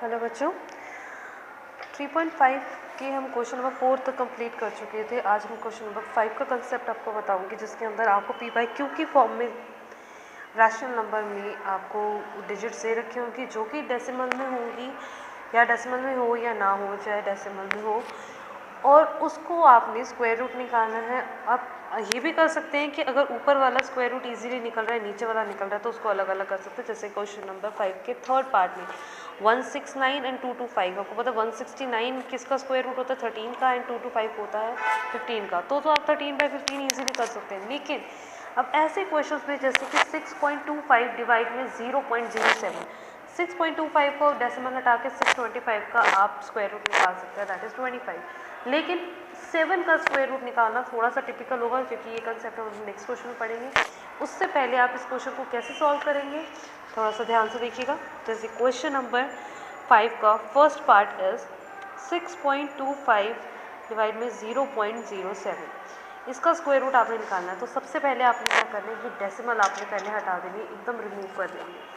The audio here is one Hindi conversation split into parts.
हेलो बच्चों, 3.5 के हम क्वेश्चन नंबर 4 तक कंप्लीट कर चुके थे। आज हम क्वेश्चन नंबर 5 का कंसेप्ट आपको बताऊंगी, जिसके अंदर आपको पी बाई क्यू की फॉर्म में रैशनल नंबर में आपको डिजिट्स दे रखी होंगी, जो कि डेसिमल में होंगी या डेसिमल में हो या ना हो, चाहे डेसिमल में हो, और उसको आपने स्क्वायर रूट निकालना है। आप ये भी कर सकते हैं कि अगर ऊपर वाला स्क्वायर रूट इजीली निकल रहा है, नीचे वाला निकल रहा है, तो उसको अलग अलग कर सकते हैं। जैसे क्वेश्चन नंबर 5 के थर्ड पार्ट में 169 एंड 225, आपको पता है 169 किसका स्क्वायर रूट होता है 13 का, एंड 225 होता है 15 का। तो आप 13/15 इजीली कर सकते हैं। लेकिन अब ऐसे क्वेश्चंस में जैसे कि 6.25 डिवाइड में 0.07, 6.25 को डेसिमल हटा के 625 का आप स्क्वायर रूट निकाल सकते हैं, दैट इज 25। लेकिन 7 का स्क्वायर रूट निकालना थोड़ा सा टिपिकल होगा, क्योंकि ये कंसेप्ट हम नेक्स्ट क्वेश्चन में पढ़ेंगे। उससे पहले आप इस क्वेश्चन को कैसे सॉल्व करेंगे, थोड़ा सा ध्यान से देखिएगा। जैसे क्वेश्चन नंबर 5 का फर्स्ट पार्ट इज 6.25 डिवाइड में 0.07, इसका स्क्वायर रूट आपने निकालना है। तो सबसे पहले आपने क्या करना है, ये डेसिमल आपने पहले हटा देंगे, एकदम रिमूव कर देंगे।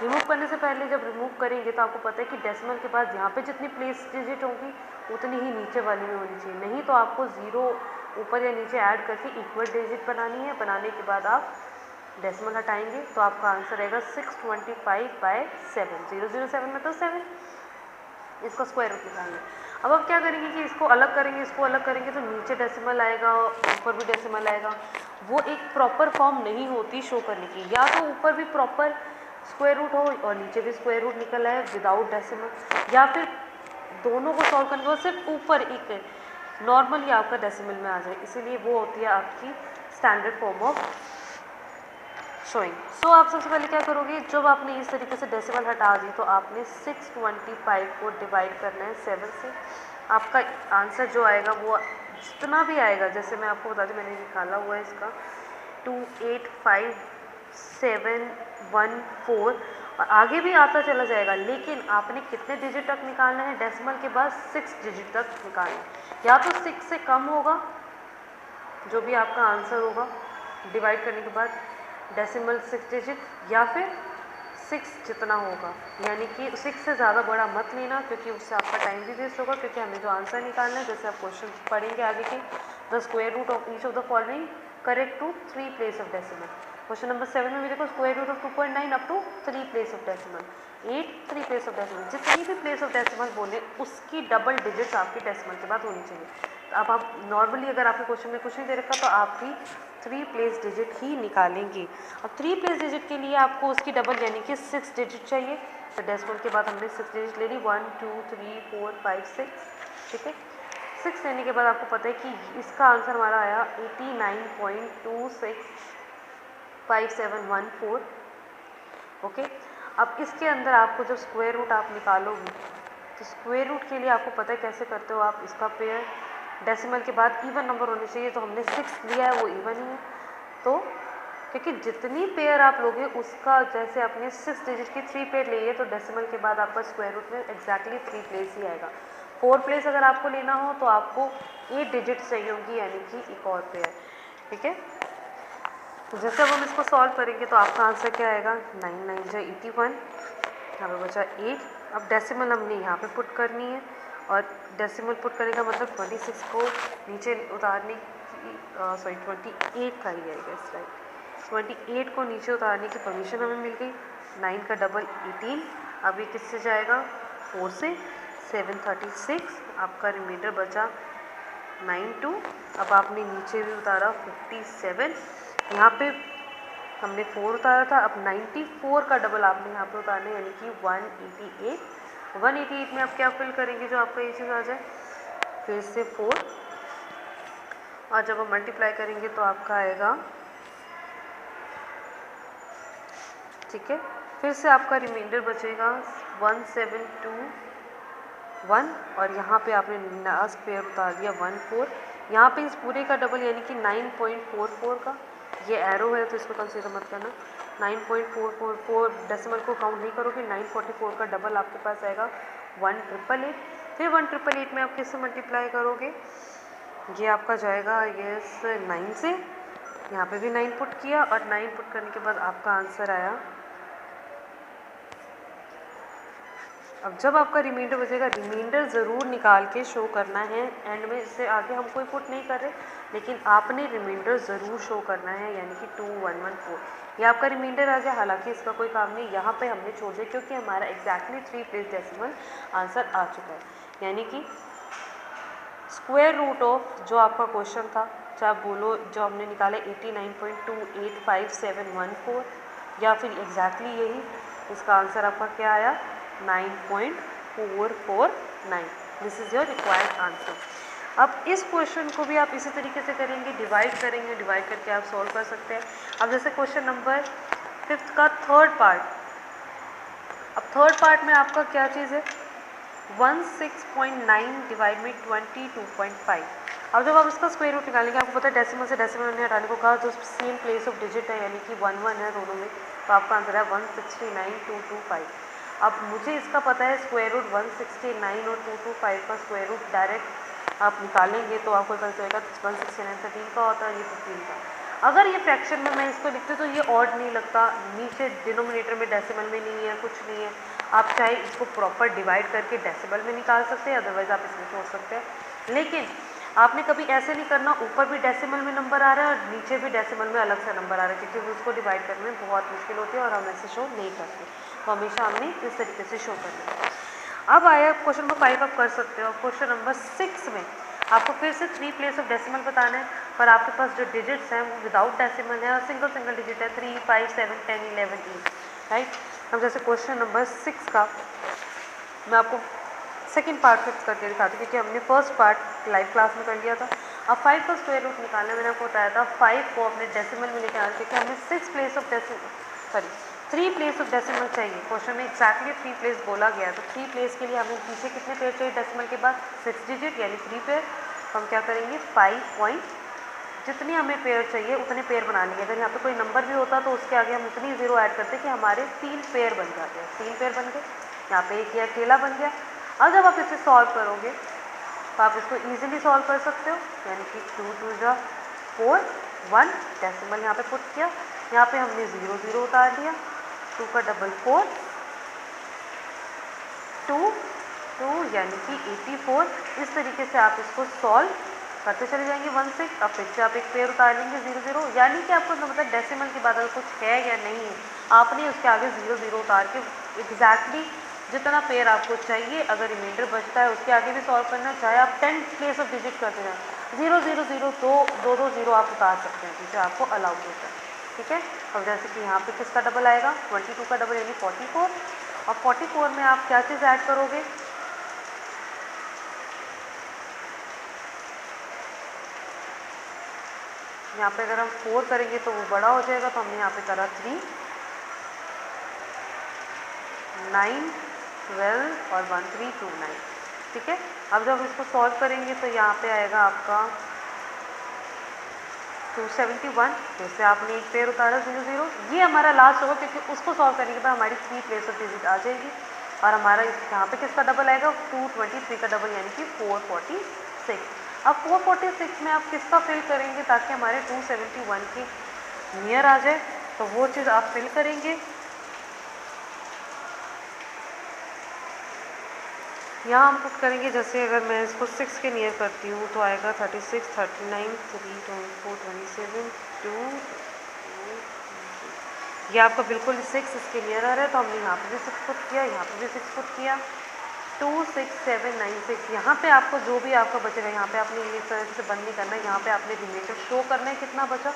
रिमूव करने से पहले जब रिमूव करेंगे तो आपको पता है कि डेसिमल के बाद यहाँ पे जितनी प्लेस डिजिट होंगी उतनी ही नीचे वाली में होनी चाहिए, नहीं तो आपको ज़ीरो ऊपर या नीचे ऐड करके इक्वल डिजिट बनानी है। बनाने के बाद आप डेसिमल हटाएंगे तो आपका आंसर रहेगा 625/7, 007 में तो 7, इसका स्क्वायर रूट निकालेंगे। अब आप क्या करेंगे कि इसको अलग करेंगे, इसको अलग करेंगे तो नीचे डेसिमल आएगा, ऊपर भी डेसिमल आएगा। वो एक प्रॉपर फॉर्म नहीं होती शो करने की, या तो ऊपर भी प्रॉपर स्क्वायर रूट हो और नीचे भी स्क्वायर रूट निकल आए विदाउट डेसिमल, या फिर दोनों को सॉल्व करने के बाद सिर्फ ऊपर एक नॉर्मली आपका डेसिमल में आ जाए। इसीलिए वो होती है आपकी स्टैंडर्ड फॉर्म ऑफ शोइंग। सो आप सबसे पहले क्या करोगे, जब आपने इस तरीके से डेसिमल हटा दी तो आपने 625 को डिवाइड करना है 7 से। आपका आंसर जो आएगा वो जितना भी आएगा, जैसे मैं आपको बता दूँ, मैंने निकाला हुआ है इसका 285,714, और आगे भी आता चला जाएगा। लेकिन आपने कितने डिजिट तक निकालना है, डेसिमल के बाद 6 डिजिट तक निकालना है। या तो 6 से कम होगा जो भी आपका आंसर होगा डिवाइड करने के बाद डेसिमल 6 डिजिट, या फिर 6 जितना होगा, यानी कि 6 से ज़्यादा बड़ा मत लेना, क्योंकि उससे आपका टाइम भी वेस्ट होगा। क्योंकि हमें जो आंसर निकालना है, जैसे आप क्वेश्चन पढ़ेंगे आगे के, the square root of each of the following correct to 3 place of decimal. Question number 7 में मेरे को square root of 2.9 up to 3 place of decimal, 8 3 place of decimal, जितनी भी प्लेस ऑफ डेसिमल बोले उसकी डबल डिजिट्स आपकी डेसिमल के बाद होनी चाहिए। तो अब आप नॉर्मली अगर आपके क्वेश्चन में कुछ नहीं दे रखा तो आप भी 3 प्लेस डिजिट ही निकालेंगे। अब 3 प्लेस डिजिट के लिए आपको उसकी डबल यानी कि 6 डिजिट चाहिए। तो डेसिमल के बाद हमने 6 डिजिट ले ली, 1 2 3 4 5 6, ठीक है। 6 लेने के बाद आपको पता है कि इसका आंसर हमारा आया 89.265714, ओके। अब इसके अंदर आपको जब स्क्वायर रूट आप निकालोगे तो स्क्वायर रूट के लिए आपको पता है कैसे करते हो आप, इसका पेयर डेसिमल के बाद इवन नंबर होने चाहिए। तो हमने 6 लिया है, वो इवन ही है। तो क्योंकि जितनी पेयर आप लोगे उसका, जैसे आपने 6 डिजिट की 3 पेयर ली है तो डेसिमल के बाद आपका स्क्वायर रूट में एग्जैक्टली 3 प्लेस ही आएगा। 4 प्लेस अगर आपको लेना हो तो आपको 8 डिजिट चाहिए होगी, यानी कि एक और पेयर, ठीक है। तो जैसे अब हम इसको सॉल्व करेंगे तो आपका आंसर क्या आएगा, 9 9 जो 81, यहाँ पे बचा 8। अब डेसिमल हमने यहाँ पे पुट करनी है, और डेसिमल पुट करने का मतलब 26 को नीचे उतारने की 28 का ही आएगा इस राइट, 28 को नीचे उतारने की परमिशन हमें मिल गई। 9 का डबल 18, अब ये किससे जाएगा, 4 से, 736, आपका रिमाइंडर बचा 92। अब आपने नीचे भी उतारा 57, यहाँ पे हमने 4 उतारा था, अब 94 का डबल आपने यहाँ पे उतारना है, यानी कि 188। 188 में आप क्या फिल करेंगे जो आपका ये चीज़ आ जाए, फिर से 4, और जब हम मल्टीप्लाई करेंगे तो आपका आएगा, ठीक है। फिर से आपका रिमाइंडर बचेगा 1721, और यहाँ पे आपने लास्ट पेयर उतार दिया 14। यहाँ पे इस पूरे का डबल यानी कि 9.444 का, ये एरो है तो इसको कंसीडर मत करना। 9.444 डेसिमल को काउंट नहीं करोगे, 944 का डबल आपके पास आएगा 1888। फिर 1888 में आप किससे मल्टीप्लाई करोगे, ये आपका जाएगा यस 9 से, यहाँ पे भी 9 पुट किया, और 9 पुट करने के बाद आपका आंसर आया अब जब आपका रिमाइंडर बचेगा, रिमाइंडर ज़रूर निकाल के शो करना है एंड में। इससे आगे हम कोई पुट नहीं कर रहे, लेकिन आपने रिमाइंडर ज़रूर शो करना है, यानी कि 2114 ये आपका रिमाइंडर आ गया। हालांकि इसका कोई काम नहीं, यहाँ पे हमने छोड़ दिया क्योंकि हमारा एग्जैक्टली 3 प्लेस डेसिमल आंसर आ चुका है, यानी कि स्क्वायर रूट ऑफ जो आपका क्वेश्चन था, चाहे आप बोलो जो हमने निकाला 89.285714, या फिर एग्जैक्टली यही इसका आंसर आपका क्या आया 9.449। This is your required answer. अब इस क्वेश्चन को भी आप इसी तरीके से करेंगे, डिवाइड करेंगे, डिवाइड करके आप सॉल्व कर सकते हैं। अब जैसे क्वेश्चन नंबर 5 का थर्ड पार्ट, अब थर्ड पार्ट में आपका क्या चीज़ है 16.9 डिवाइड में 22.5। अब जब आप इसका स्क्वायर रूट निकालेंगे, आपको पता है डेसिमल से डेसिमल ने हटाने को कहा, जो सेम प्लेस ऑफ डिजिट है यानी कि 1 1 है दोनों में, तो आपका आंसर है 169,225। अब मुझे इसका पता है स्क्वायर रूट 169 और 225 का स्क्वायर रूट डायरेक्ट आप निकालेंगे तो आपको पता चलेगा 169 13 का होता है, ये 15 का। अगर ये फ्रैक्शन में मैं इसको लिखती हूँ तो ये ऑड नहीं लगता, नीचे डिनोमिनेटर में डेसिमल में नहीं है, कुछ नहीं है। आप चाहे इसको प्रॉपर डिवाइड करके डेसिमल में निकाल सकते हैं, अदरवाइज आप इसमें छोड़ सकते हैं। लेकिन आपने कभी ऐसे नहीं करना ऊपर भी डेसिमल में नंबर आ रहा है और नीचे भी डेसिमल में अलग से नंबर आ रहा है, क्योंकि उसको डिवाइड करने में बहुत मुश्किल होती है और हम ऐसे शो नहीं करते, तो हमेशा हमने इस तरीके से शो करना है। अब आया क्वेश्चन नंबर 5, आप कर सकते हो। क्वेश्चन नंबर 6 में आपको फिर से 3 प्लेस ऑफ डेसिमल बताना है, पर आपके पास जो डिजिट्स हैं वो विदाउट डेसिमल है और सिंगल सिंगल डिजिट है 3 5 7 10 11 8, राइट। अब जैसे क्वेश्चन नंबर 6 का मैं आपको सेकंड पार्ट फिक्स करके दिखाती हूँ, क्योंकि हमने फर्स्ट पार्ट लाइव क्लास में कर लिया था। अब 5 का स्क्वायर रूट निकालना मैंने आपको बताया था, 5 को अपने डेसिमल में लेकर आना, क्योंकि हमें 3 प्लेस ऑफ डेसिमल चाहिए। क्वेश्चन में एक्जैक्टली 3 प्लेस बोला गया है, तो 3 प्लेस के लिए हमें पीछे कितने पेयर चाहिए डेसिमल के बाद 6 डिजिट यानी 3 पेयर। तो हम क्या करेंगे 5 पॉइंट जितनी हमें पेयर चाहिए उतने पेयर बना लेंगे। अगर यहाँ पे कोई नंबर भी होता तो उसके आगे हम उतनी जीरो ऐड करते कि हमारे 3 पेयर बन जाते हैं। 3 पेयर बन गए, यहाँ पे एक ये अकेला बन गया। अब जब आप इसे सॉल्व करोगे तो आप इसको इजीली सॉल्व कर सकते हो, यानी कि 2 2 जा 4 1 डेसिमल यहाँ पे पुट किया, यहाँ पे हमने 0 0 उतार दिया, 2 का डबल 4 2 2 यानी कि 84। इस तरीके से आप इसको सॉल्व करते चले जाएंगे 1 6। अब फिर से आप एक पेयर उतार लेंगे 0 0, यानी कि आपको मतलब डेसिमल के बाद अगर कुछ है या नहीं है, आपने उसके आगे 0 0 उतार के एग्जैक्टली जितना पेयर आपको चाहिए, अगर रिमाइंडर बचता है उसके आगे भी सॉल्व करना, चाहे आप 10 प्लेस ऑफ डिजिट करते जाएं, 0 0 0 2 2 0 आप उतार सकते हैं, जिसे आपको अलाउड होता है, ठीक है। अब जैसे कि यहाँ पे किसका डबल आएगा 22 का डबल यानी 44, और 44 में आप क्या चीज़ ऐड करोगे, यहाँ पे अगर हम 4 करेंगे तो वो बड़ा हो जाएगा, तो हमने यहाँ पे करा 3 9 12 और 1 3 2 9, ठीक है। अब जब इसको सॉल्व करेंगे तो यहाँ पे आएगा आपका 271, जैसे आपने एक पेयर उतारा 0 0, ये हमारा लास्ट होगा, क्योंकि उसको सॉल्व करने के बाद हमारी 3 प्लेस ऑफ डिजिट आ जाएगी, और हमारा यहाँ पे किसका डबल आएगा 223 का डबल यानी कि 446। अब 446 में आप किसका फिल करेंगे ताकि हमारे 271 के नियर आ जाए, तो वो चीज़ आप फिल करेंगे। यहाँ हम पुट करेंगे, जैसे अगर मैं इसको 6 के नियर करती हूँ तो आएगा 36 39 3 24 27 2, ये आपका बिल्कुल 6 इसके नियर आ रहा है, तो हमने यहाँ पे भी 6 पुट किया, यहाँ पे भी 6 पुट किया, 26796। यहाँ पे आपको जो भी आपका बचेगा, यहाँ पे आपने इस तरह से बंद नहीं करना है, यहाँ पे आपने रिमाइंडर शो करना है कितना बचा,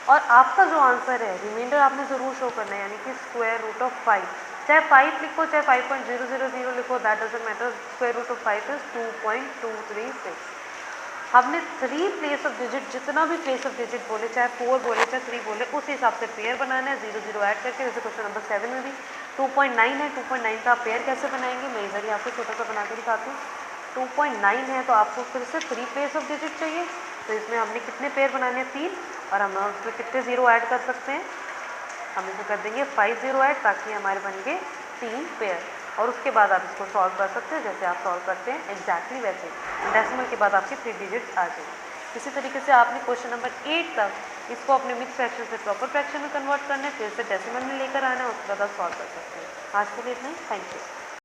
और आपका जो आंसर है रिमाइंडर आपने ज़रूर शो करना है, यानी कि स्क्वायर रूट ऑफ 5, चाहे 5 लिखो चाहे 5.000 लिखो, that doesn't matter, square root of 5 is 2.236। हमने 3 प्लेस ऑफ डिजिट, जितना भी प्लेस ऑफ डिजिट बोले, चाहे 4 बोले चाहे 3 बोले, उस हिसाब से पेयर बनाना है 0 0 ऐड करके। जैसे क्वेश्चन नंबर 7 में भी 2.9 है, 2.9 का पेयर कैसे बनाएंगे, मैं इधर ही आपको छोटा सा बना के दिखाती हूँ। 2.9 है तो आपको फिर से 3 प्लेस ऑफ डिजिट चाहिए, तो इसमें हमने कितने पेयर बनाने हैं 3, और हम उसमें कितने 0 ऐड कर सकते हैं, हम इसमें कर देंगे 5 0 ऐड, ताकि हमारे बन गए 3 पेयर, और उसके बाद आप इसको सॉल्व कर सकते हैं जैसे आप सॉल्व करते हैं एग्जैक्टली वैसे डेसिमल के बाद आपकी 3 डिजिट्स आ जाएंगे। इसी तरीके से आपने क्वेश्चन नंबर 8 तक इसको अपने मिक्स फ्रैक्शन से प्रॉपर फ्रैक्शन में कन्वर्ट करना है, फिर से डेसिमल में लेकर आना है, उसके बाद आप सॉल्व कर सकते हैं। आज के लिए इतना ही, थैंक यू।